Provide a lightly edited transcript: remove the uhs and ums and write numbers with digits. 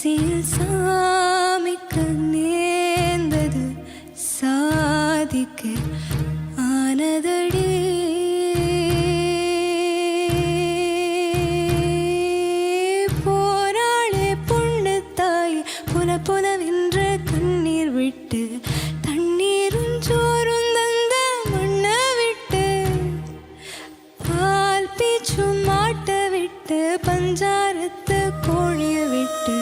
ஆசையில் சாமிக்கு நேர்ந்தது சாதிக்க ஆனதடி. போராளே பொண்ணு தாய் புல புலவென்று கண்ணீர் விட்டு தண்ணீரும் சோறும் தந்த மண்ணை விட்டு பால் பீச்சும் மாட்ட விட்டு பஞ்சாரத்து கோழிய விட்டு